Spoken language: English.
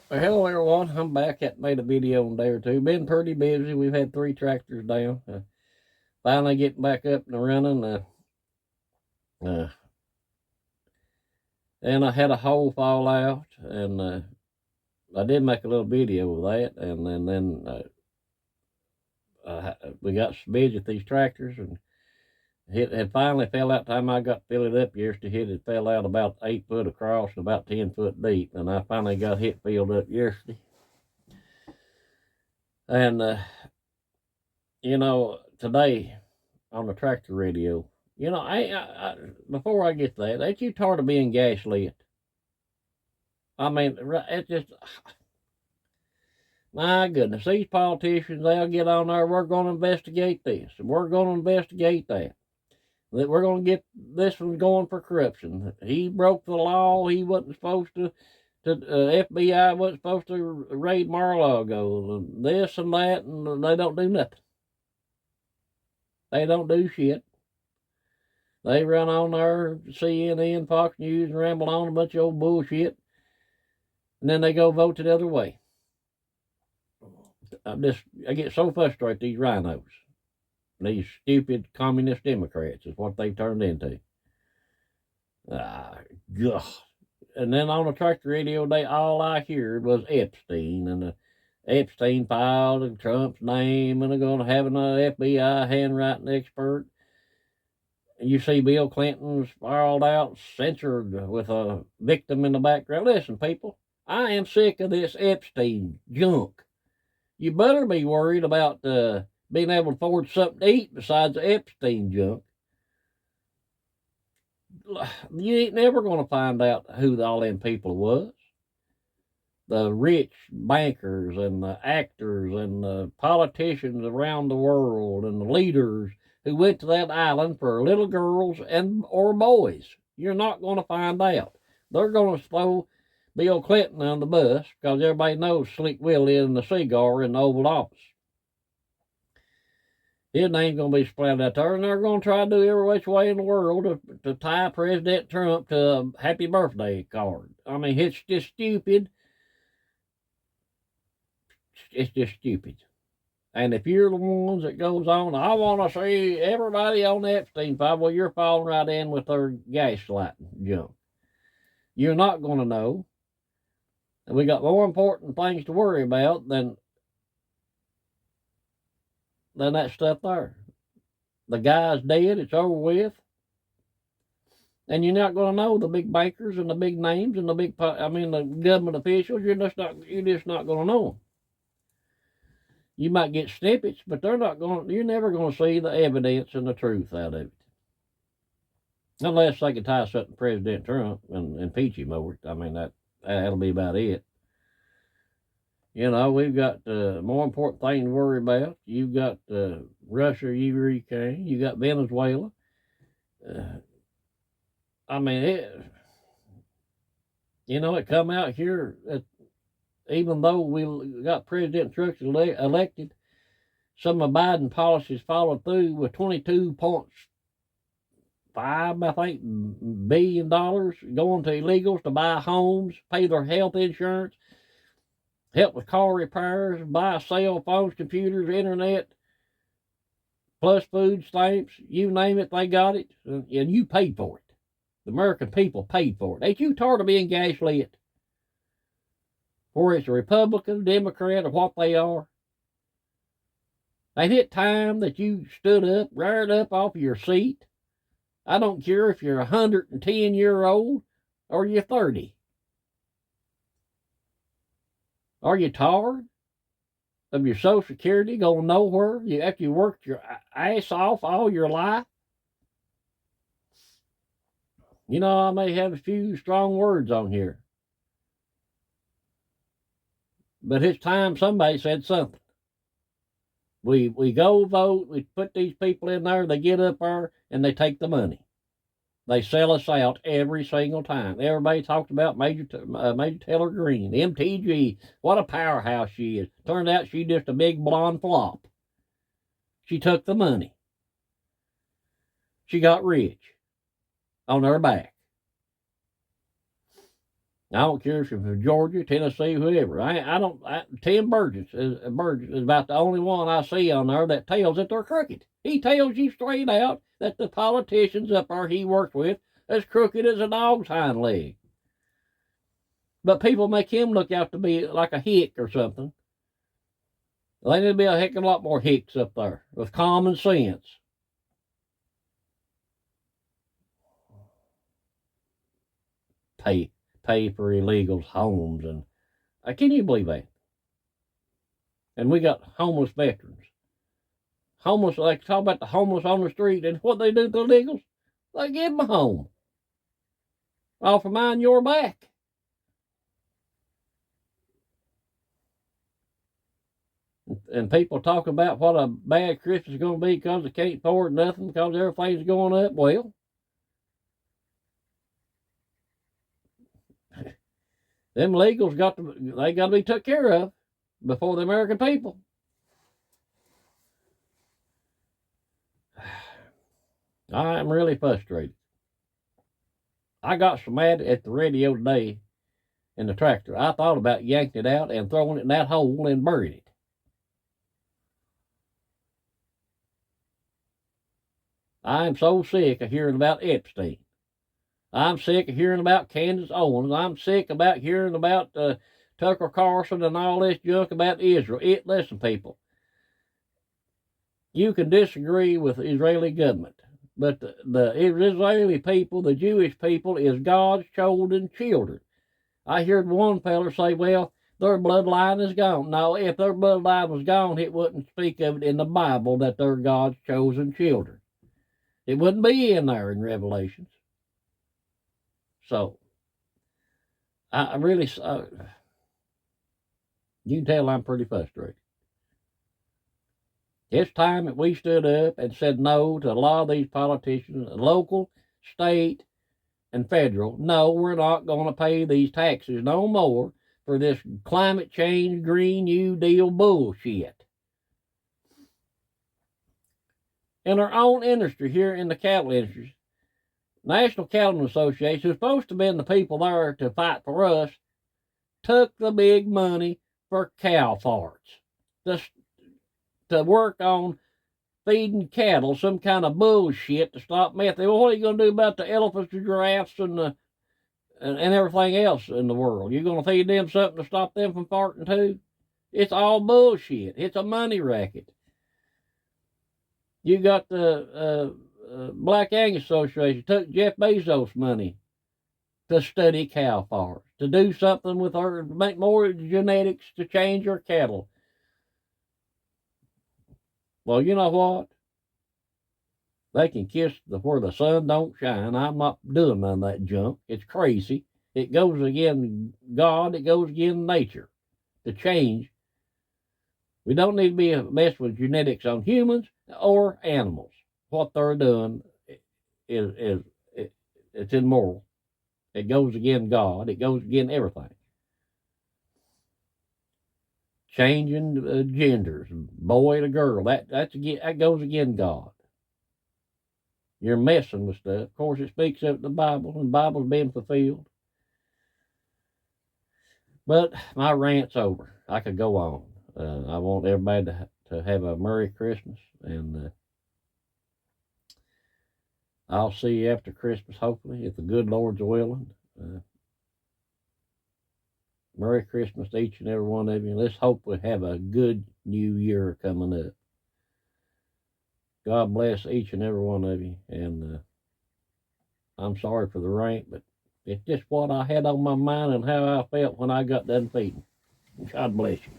Well, hello everyone, I'm back. Hadn't made a video in a day or two. Been pretty busy. We've had 3 tractors down. Finally getting back up and running. Uh, and I had a hole fall out, and I did make a little video of that. And then we got so busy with these tractors, and it had finally fell out. Time I got to fill it up yesterday, it fell out about 8 foot across and about 10 foot deep. And I finally got it filled up yesterday. And today on the tractor radio. Before I get to that, ain't you tired of being gaslit? I mean, it's just, my goodness, these politicians, they'll get on there, we're going to investigate this, and we're going to investigate that. That we're going to get this one going for corruption. He broke the law. He wasn't supposed to FBI wasn't supposed to raid Mar-a-Lago, this and that, and they don't do nothing. They don't do shit. They run on there, CNN, Fox News, and ramble on a bunch of old bullshit, and then they go vote the other way. I get so frustrated, these rhinos. These stupid communist Democrats is what they've turned into. God. And then on the tractor radio day, all I heard was Epstein, and the Epstein file and Trump's name, and they're going to have an FBI handwriting expert. You see Bill Clinton spiraled out, censored with a victim in the background. Listen, people, I am sick of this Epstein junk. You better be worried about being able to afford something to eat besides the Epstein junk. You ain't never going to find out who all them people was. The rich bankers and the actors and the politicians around the world and the leaders who went to that island for little girls and or boys. You're not going to find out. They're going to throw Bill Clinton on the bus because everybody knows Slick Willie and the cigar in the Oval Office. His name's going to be splattered out there, and they're going to try to do every which way in the world to tie President Trump to a happy birthday card. I mean, it's just stupid. It's just stupid. And if you're the ones that goes on, I want to see everybody on the Epstein file, well, you're falling right in with their gaslighting junk. You're not going to know. And we got more important things to worry about than that stuff there. The guy's dead. It's over with. And you're not going to know the big bankers and the big names and the government officials. You're just not going to know them. You might get snippets, but you're never going to see the evidence and the truth out of it. Unless they can tie something to President Trump and impeach him over it. I mean, that'll be about it. We've got more important things to worry about. You've got Russia, Ukraine. You got Venezuela. It come out here that even though we got President Trump elected, some of Biden policies followed through with $22.5, I think, billion going to illegals to buy homes, pay their health insurance, help with car repairs, buy cell phones, computers, internet, plus food stamps, you name it, they got it, and you paid for it. The American people paid for it. Ain't you tired of being gaslit? Or it's a Republican, Democrat, or what they are. Ain't it time that you stood up, reared up off your seat? I don't care if you're 110-year-old or you're 30. Are you tired of your Social Security going nowhere after you worked your ass off all your life? I may have a few strong words on here, but it's time somebody said something. We go vote, we put these people in there, they get up there, and they take the money. They sell us out every single time. Everybody talked about Major Taylor Greene, MTG, what a powerhouse she is. Turned out she's just a big blonde flop. She took the money. She got rich on her back. I don't care if you're from Georgia, Tennessee, whoever. Tim Burgess is about the only one I see on there that tells that they're crooked. He tells you straight out that the politicians up there he works with is crooked as a dog's hind leg. But people make him look out to be like a hick or something. They need to be a heck of a lot more hicks up there with common sense. Pay for illegals' homes, and can you believe that? And we got homeless veterans. Homeless, like talk about the homeless on the street, and what they do to the illegals, they give them a home. Off of mine, your back. And people talk about what a bad Christmas is going to be because they can't afford nothing because everything's going up. Well, them legals got to be took care of before the American people. I'm really frustrated. I got so mad at the radio today in the tractor. I thought about yanking it out and throwing it in that hole and burying it. I'm so sick of hearing about Epstein. I'm sick of hearing about Candace Owens. I'm sick about hearing about Tucker Carlson and all this junk about Israel. Listen, people, you can disagree with the Israeli government, but the Israeli people, the Jewish people, is God's chosen children. I heard one feller say, well, their bloodline is gone. No, if their bloodline was gone, it wouldn't speak of it in the Bible that they're God's chosen children. It wouldn't be in there in Revelations. So, I really, you can tell I'm pretty frustrated. It's time that we stood up and said no to a lot of these politicians, local, state, and federal. No, we're not going to pay these taxes no more for this climate change, Green New Deal bullshit. In our own industry here in the cattle industry, National Cattlemen Association, who's supposed to be the people there to fight for us, took the big money for cow farts to work on feeding cattle some kind of bullshit to stop meth. Well, what are you going to do about the elephants, the giraffes, and everything else in the world? You're going to feed them something to stop them from farting too? It's all bullshit. It's a money racket. You got the Black Angus Association took Jeff Bezos' money to study cow farts, to do something with her, make more genetics to change her cattle. Well, you know what? They can kiss where the sun don't shine. I'm not doing none of that junk. It's crazy. It goes against God. It goes against nature to change. We don't need to be messing with genetics on humans or animals. What they're doing is it's immoral. It goes against God. It goes against everything. Changing genders, boy to girl, that goes against God. You're messing with stuff. Of course, it speaks of the Bible, and the Bible's being fulfilled. But my rant's over. I could go on. I want everybody to have a Merry Christmas, and I'll see you after Christmas, hopefully, if the good Lord's willing. Merry Christmas to each and every one of you. Let's hope we have a good new year coming up. God bless each and every one of you. And I'm sorry for the rant, but it's just what I had on my mind and how I felt when I got done feeding. God bless you.